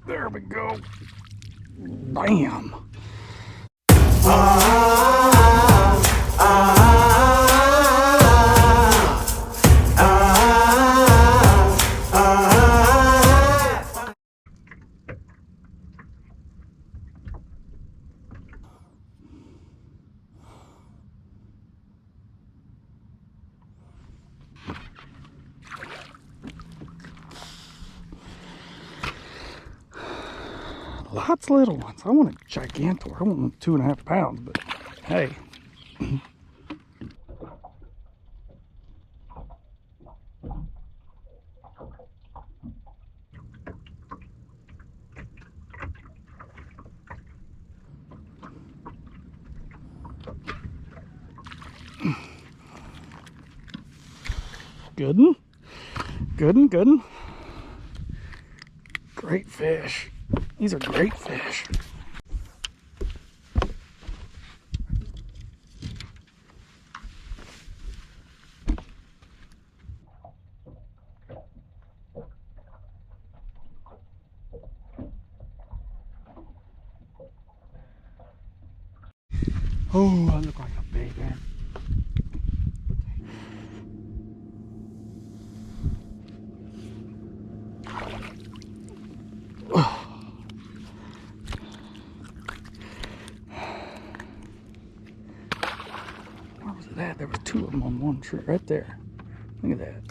There we go. Bam. Lots of little ones. I want a gigantor. I want them 2.5 pounds, but hey. Good 'un. Good 'un, good 'un. Great fish. These are great fish. Oh, I look like a big man. There was 2 of them on one tree right there. Look at that.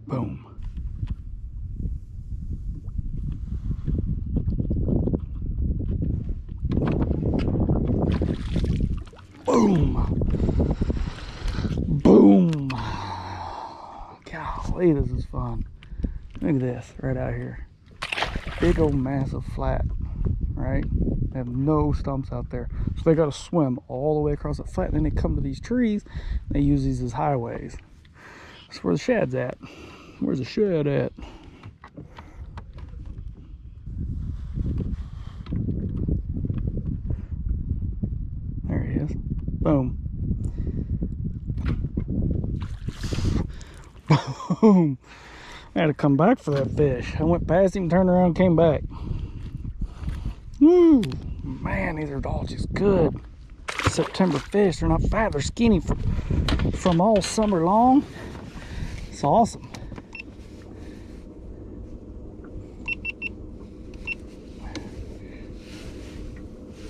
Boom. Boom. Boom. Golly, this is fun. Look at this right out here. Big old massive flat, right? They have no stumps out there, so they got to swim all the way across the flat, and then they come to these trees. They use these as highways. That's where the shad's at. Where's the shad at? There he is. Boom. Boom. I had to come back for that fish. I went past him, turned around, came back. Woo, man, these are all just good September fish. They're not fat, they're skinny from all summer long. It's awesome.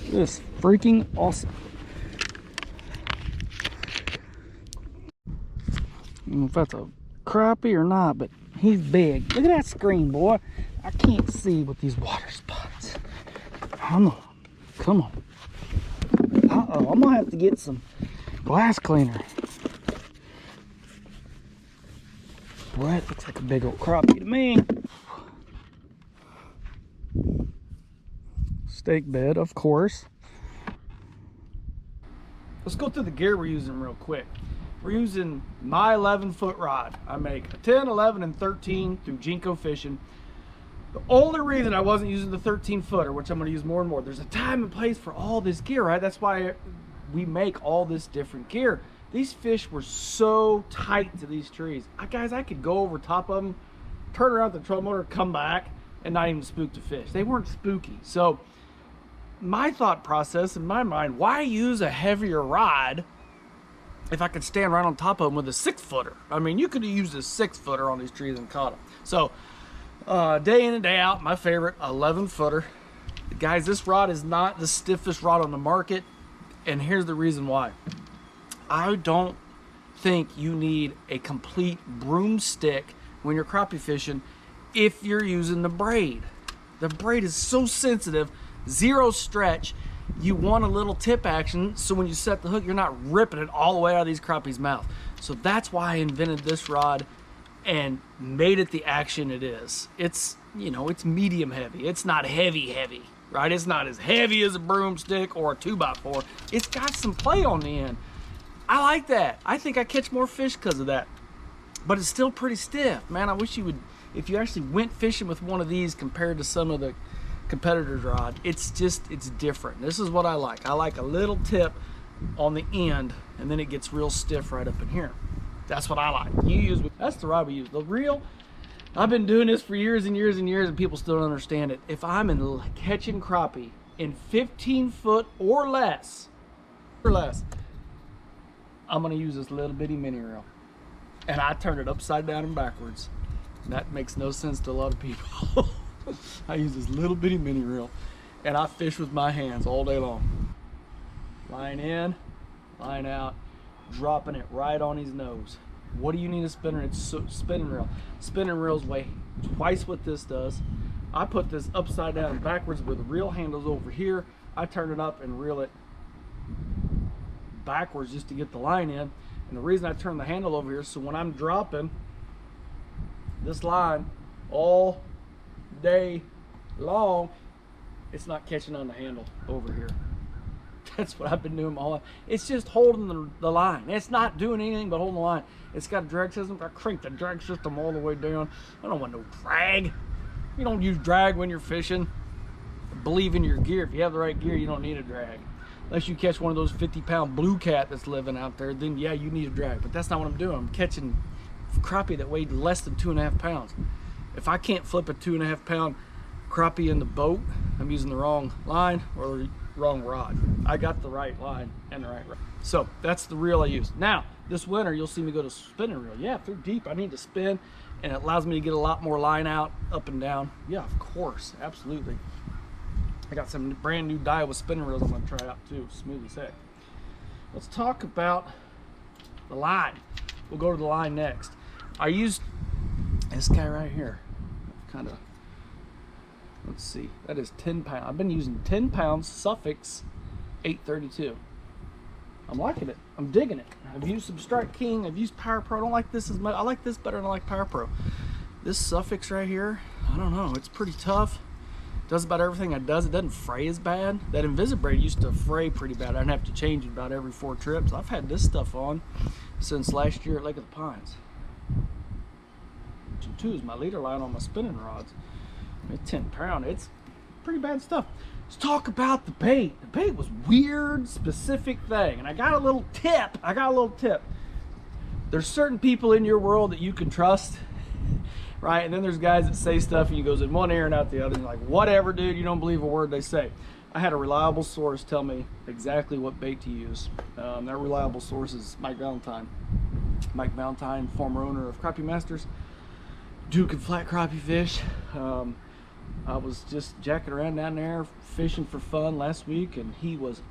This freaking awesome. I don't know if that's a crappie or not, but he's big. Look at that screen, boy. I can't see with these water spots. Come on. Come on. Uh-oh, I'm gonna have to get some glass cleaner. Well, that looks like a big old crappie to me. Steak bed, of course. Let's go through the gear we're using real quick. We're using my 11-foot rod. I make a 10, 11, and 13 through Jenko Fishing. The only reason I wasn't using the 13-footer, which I'm going to use more and more, there's a time and place for all this gear, right? That's why we make all this different gear. These fish were so tight to these trees. Guys, I could go over top of them, turn around the trolling motor, come back, and not even spook the fish. They weren't spooky. So my thought process in my mind, why use a heavier rod if I could stand right on top of them with a 6-footer? I mean, you could have used a 6-footer on these trees and caught them. So day in and day out, my favorite 11-footer. Guys, this rod is not the stiffest rod on the market, and here's the reason why. I don't think you need a complete broomstick when you're crappie fishing if you're using the braid. The braid is so sensitive, zero stretch. You want a little tip action, so when you set the hook, you're not ripping it all the way out of these crappie's mouth. So that's why I invented this rod and made it the action it is. It's, you know, it's medium heavy. It's not heavy, right? It's not as heavy as a broomstick or a 2x4. It's got some play on the end. I like that. I think I catch more fish because of that. But it's still pretty stiff. Man, I wish you would, if you actually went fishing with one of these compared to some of the competitors' rod, it's different. This is what I like. I like a little tip on the end, and then it gets real stiff right up in here. That's what I like. That's the rod we use. The reel, I've been doing this for years and years and years, and people still don't understand it. If I'm catching crappie in 15 foot or less, I'm gonna use this little bitty mini reel. And I turn it upside down and backwards. That makes no sense to a lot of people. I use this little bitty mini reel, and I fish with my hands all day long. Line in, line out, dropping it right on his nose. What do you need a spinner? It's spinning reel. Spinning reels weigh twice what this does. I put this upside down and backwards where the reel handle's over here. I turn it up and reel it backwards just to get the line in. And the reason I turn the handle over here, so when I'm dropping this line all day long, it's not catching on the handle over here. That's what I've been doing my whole life. It's just holding the line. It's not doing anything but holding the line. It's got a drag system. I crank the drag system all the way down. I don't want no drag. You don't use drag when you're fishing. Believe in your gear. If you have the right gear, you don't need a drag. Unless you catch one of those 50-pound blue cat that's living out there, then yeah, you need a drag. But that's not what I'm doing. I'm catching crappie that weighed less than 2.5 pounds. If I can't flip a 2.5 pound crappie in the boat, I'm using the wrong line or the wrong rod. I got the right line and the right rod. So that's the reel I use. Now, this winter, you'll see me go to spinning reel. Yeah, if they're deep, I need to spin, and it allows me to get a lot more line out, up and down. Yeah, of course, absolutely. I got some brand new Daiwa spinning reels I'm gonna try out too, smooth as heck. Let's talk about the line. We'll go to the line next. I used this guy right here. Kind of, let's see, that is 10 pounds. I've been using 10 pounds Suffix 832. I'm liking it. I'm digging it. I've used some Strike King. I've used Power Pro. I don't like this as much. I like this better than I like Power Pro. This Suffix right here, I don't know. It's pretty tough. Does about everything it does. It doesn't fray as bad. That Invisibraid used to fray pretty bad. I'd have to change it about every 4 trips. I've had this stuff on since last year at Lake of the Pines. 2 is my leader line on my spinning rods. It's 10 pound. It's pretty bad stuff. Let's talk about the bait. The bait was weird, specific thing. And I got a little tip. There's certain people in your world that you can trust, right? And then there's guys that say stuff and you goes in one ear and out the other. And you're like, whatever, dude, you don't believe a word they say. I had a reliable source tell me exactly what bait to use. That reliable source is Mike Valentine. Mike Valentine, former owner of Crappie Masters. Duke and flat crappie fish. I was just jacking around down there fishing for fun last week, and he was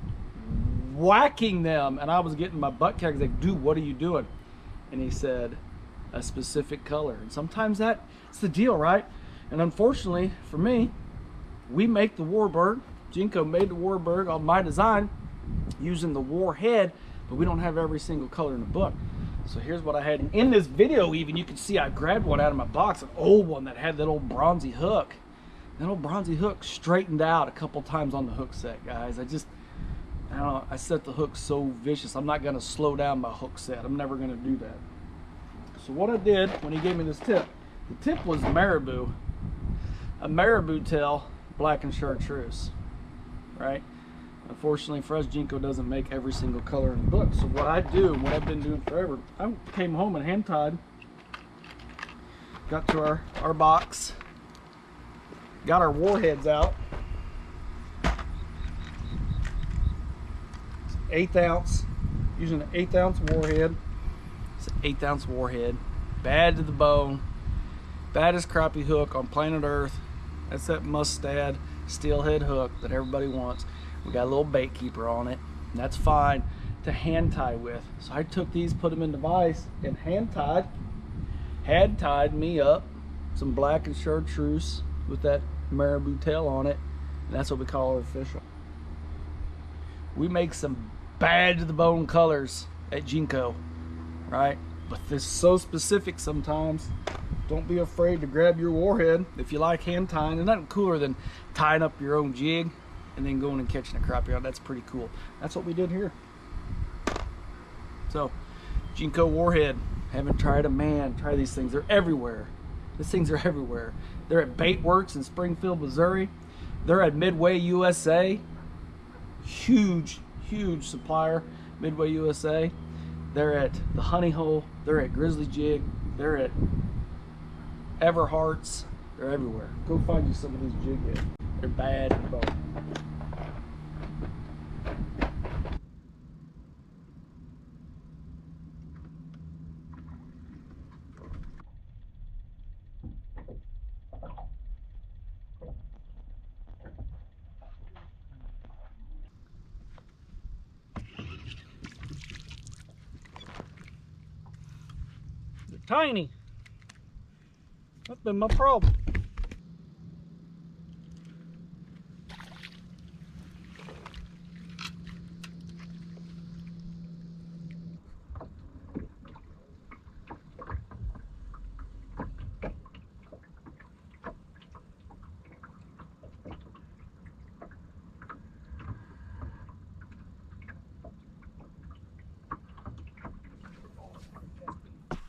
whacking them, and I was getting my butt kicked. I was like, dude, what are you doing? And he said, a specific color. And sometimes that's the deal, right? And unfortunately for me, we make the Warbird. Jenko made the Warbird on my design using the Warhead, but we don't have every single color in the book. So here's what I had. In this video even, you can see I grabbed one out of my box, an old one that had that old bronzy hook. That old bronzy hook straightened out a couple times on the hook set, guys. I don't know, I set the hook so vicious. I'm not gonna slow down my hook set. I'm never gonna do that. So what I did when he gave me this tip, the tip was marabou. A marabou tail, black and chartreuse, right? Unfortunately for us, Jenko doesn't make every single color in the book. So what I do, what I've been doing forever, I came home and hand tied, got to our box, got our warheads out, 1/8 ounce, using an 1/8 ounce warhead. It's an 1/8 ounce warhead, bad to the bone, baddest crappie hook on planet Earth. That's that Mustad steelhead hook that everybody wants. We got a little bait keeper on it, and that's fine to hand tie with. So I took these, put them in the vise, and hand tied me up some black and chartreuse with that marabou tail on it, and that's what we call our official. We make some bad to the bone colors at Jenko, right? But this is so specific sometimes. Don't be afraid to grab your warhead if you like hand tying. There's nothing cooler than tying up your own jig and then going and catching a crappie on. That's pretty cool. That's what we did here. So, Jenko warhead. Haven't tried a man. Try these things. They're everywhere. These things are everywhere. They're at Bait Works in Springfield, Missouri. They're at Midway USA. Huge, huge supplier, Midway USA. They're at the Honey Hole. They're at Grizzly Jig. They're at Everhart's. They're everywhere. Go find you some of these jig heads. They're bad in both. They're tiny. That's been my problem.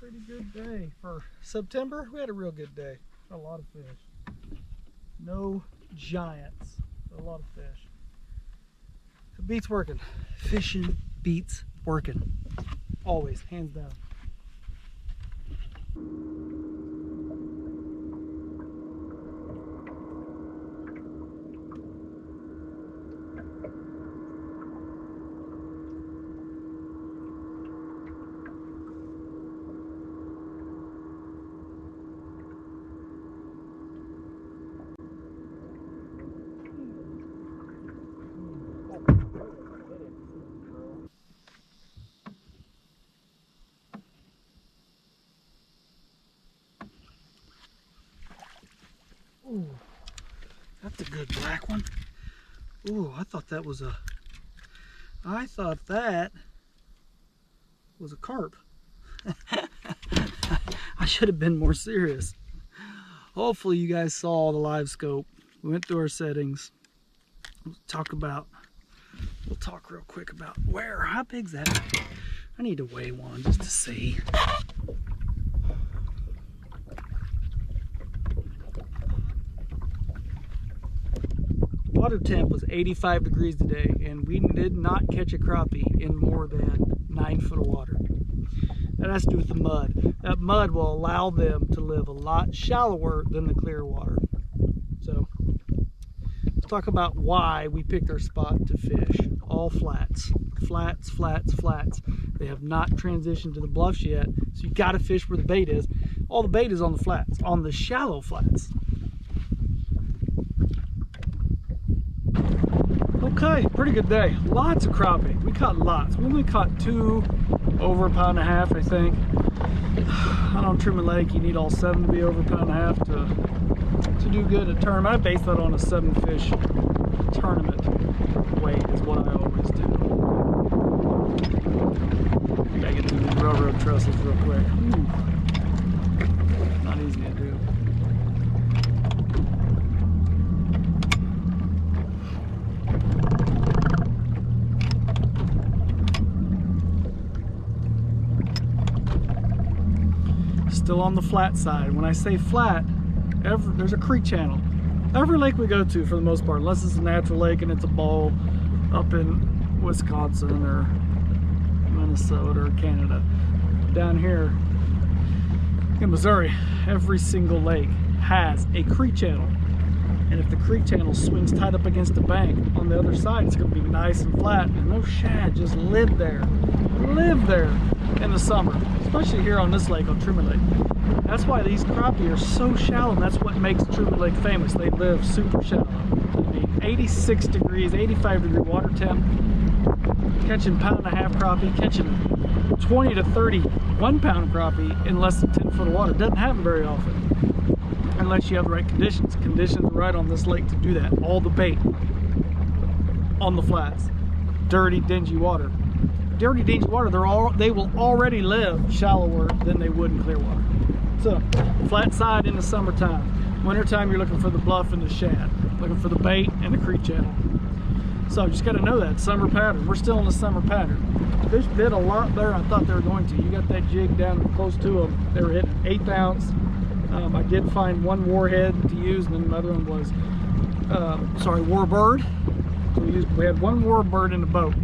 Pretty good day for September. We had a real good day. A lot of fish. No giants, but a lot of fish. It beats working. Fishing beats working. Always, hands down. Ooh, that's a good black one. Ooh, I thought that was a carp. I should have been more serious. Hopefully you guys saw the Livescope. We went through our settings. We'll talk real quick about how big's that? I need to weigh one just to see. Water temp was 85 degrees today, and we did not catch a crappie in more than 9 foot of water. That has to do with the mud. That mud will allow them to live a lot shallower than the clear water. So let's talk about why we picked our spot to fish. All flats. Flats, flats, flats. They have not transitioned to the bluffs yet, so you gotta fish where the bait is. All the bait is on the flats, on the shallow flats. Okay, pretty good day. Lots of crappie. We caught lots. We only caught 2 over 1.5 pounds, I think. Out on Truman Lake, you need all 7 to be over 1.5 pounds to do good at tournament. I base that on a 7 fish tournament weight is what I always do. Gotta get through these railroad trestles real quick. Ooh. Not easy to do. Still on the flat side. When I say flat, there's a creek channel. Every lake we go to, for the most part, unless it's a natural lake and it's a bowl up in Wisconsin or Minnesota or Canada. Down here in Missouri, every single lake has a creek channel. And if the creek channel swings tight up against the bank, on the other side it's going to be nice and flat, and those shad just live there in the summer, especially here on this lake, on Truman Lake. That's why these crappie are so shallow, and that's what makes Truman Lake famous. They live super shallow. I mean, 86 degrees, 85 degree water temp, catching 1.5 pound crappie, catching 20 to 30 1-pound crappie in less than 10 foot of water. Doesn't happen very often, unless you have the right conditions. Conditions are right on this lake to do that. All the bait on the flats. Dirty, dingy water. Dirty, dingy water, they will already live shallower than they would in clear water. So, flat side in the summertime. Wintertime, you're looking for the bluff and the shad. Looking for the bait and the creek channel. So, just got to know that summer pattern. We're still in the summer pattern. Fish bit a lot better than I thought they were going to. You got that jig down close to them. They were hitting 1/8 ounce. I did find one Warhead to use, and then the other one was, Warbird. So we had one Warbird in the boat.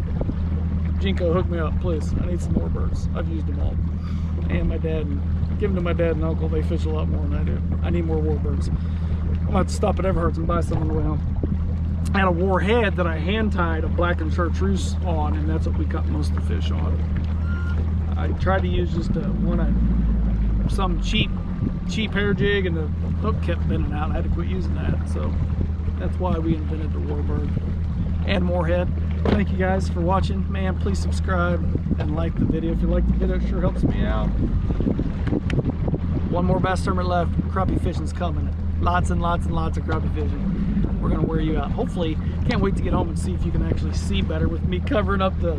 Jenko, hook me up, please. I need some Warbirds. I've used them all. and my dad, and give them to my dad and uncle. They fish a lot more than I do. I need more warbirds. I'm gonna have to stop at Everhart's and buy some on the way home. I had a Warhead that I hand tied a black and chartreuse on, and that's what we caught most of the fish on. I tried to use just some cheap hair jig, and the hook kept bending out. I had to quit using that, so that's why we invented the Warbird and Warhead. Thank you guys for watching. Man, please subscribe and like the video. If you like the video, it sure helps me out. One more bass tournament left. Crappie fishing's coming. Lots and lots and lots of crappie fishing. We're gonna wear you out. Hopefully, can't wait to get home and see if you can actually see better with me covering up the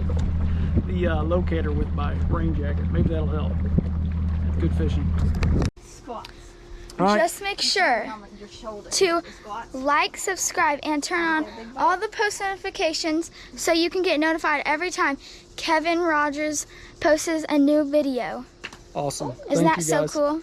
locator with my rain jacket. Maybe that'll help. Good fishing. Squats. Right. Just make sure to like, subscribe, and turn on all the post notifications so you can get notified every time Kevin Rogers posts a new video. Awesome. Isn't that so cool?